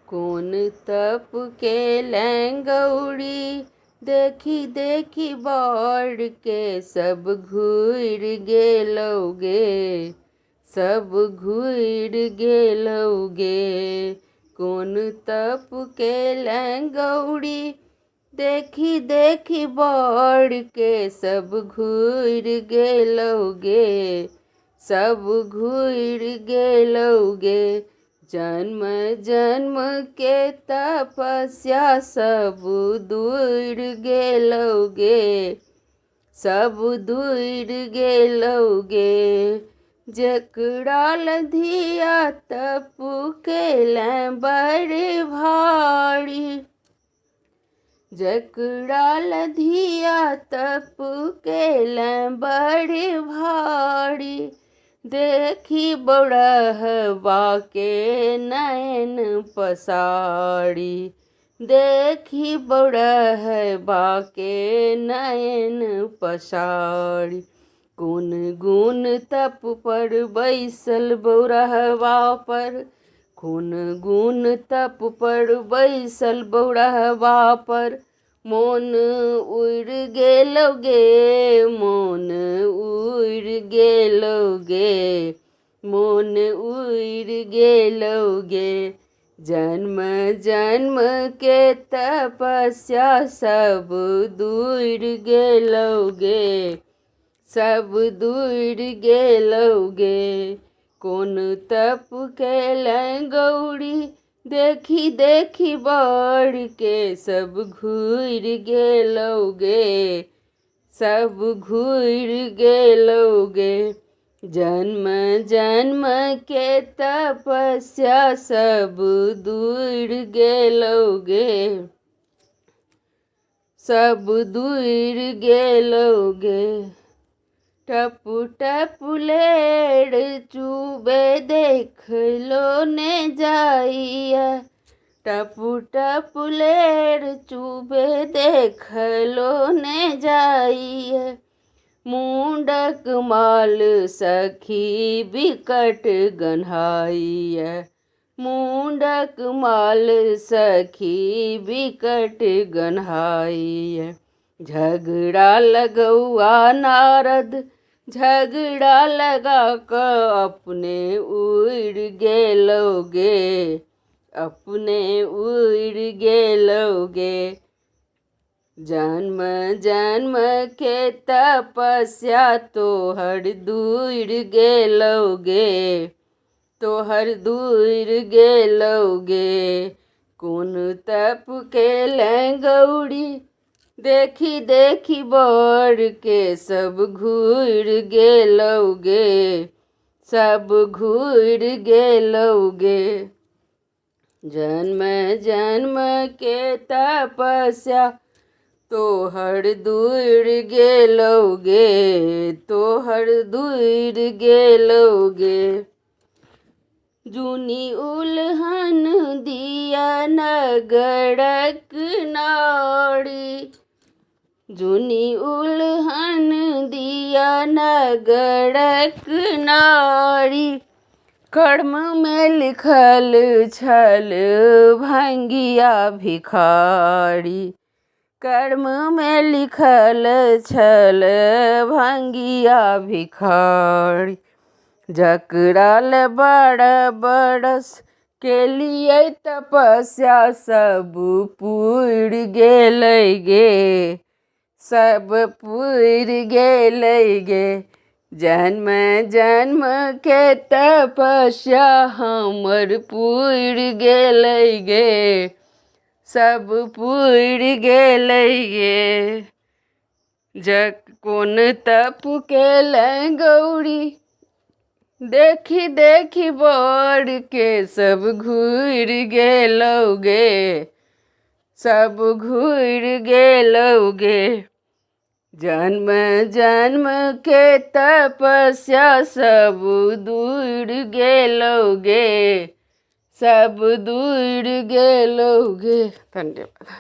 कौन तप के लंगौड़ी देखी देखी बाढ़ के सब घूर गेलौगे, सब घूर गेलौगे। कौन तप के लंगौड़ी देखी देखी बाढ़ के सब घूर गेलौगे, सब घूर गेलौगे। जन्म जन्म के तपस्या सब दूर गेलौगे, सब दूर गेलौगे। जकरा लधिया तप केलें बड़ भारी, जकरा लधिया तप केलें बड़ भारी। देखी बौड़हबा के नैन पसारी, देखी बौड़हबा के नैन पसारी। कौन गुण तप पर बैसल बौड़हबा पर, कौन गुण तप पर बैसल बौड़हबा पर। मोन उड़ गेलौगे, मोन उड़ गेलौगे, मोन उड़ गेलौगे। जन्म जन्म के तपस्या सब दूर गेलौगे, सब दूर गेलौगे। कौन तप केलें गौड़ी देखी देखी बाढ़ के सब घूर गेलौगे, सब घूर गेलौगे। जन्म जन्म के तपस्या सब दूर गेलौगे, सब दूर गेलौगे। टप टप लेर चूबे देख लो ने जाइया, टप टप लेर चूबे देख लो ने जाइया। मुंडक माल सखी बिकट गन्हाइया, मुंडक माल सखी बिकट गन्हाइया। झगड़ा लगौआ नारद, झगड़ा लगा कर अपने उड़ गेलौगे, अपने उड़ गेलौगे। जन्म जन्म के तपस्या तोहर दूर गेलौगे, तोहर दूर गेलौगे। कौन तप केलें गौड़ी देखी देखी बाढ़ के सब घूर गेलौगे, सब घूर गेलौगे। जन्म जन्म के तपस्या तोहर दूर गेलौगे, तोहर दूर गेलौगे। जूनी उल्हन दिया नगरक नाड़ी, जूनी उल्हन दिया नगरक नाड़ी। कर्म में लिखल छल भंगिया भिखारी, कर्म में लिखल छल भंगिया भिखारी। जकरा ले बड़ बरस के लिए तपस्या सब पूर गेलैगे, सब पूर गेलैगे। जन्म जन्म के तपस्या हमर पूर गेलैगे, सब पूर गेलैगे। कौन तप केलें गौड़ी देखी देखी बाढ़ के सब घूर गेलौगे, सब घूर गेलौगे। जन्म जन्म के तपस्या सब दूर गेलौगे, सब दूर गेलौगे। धन्यवाद।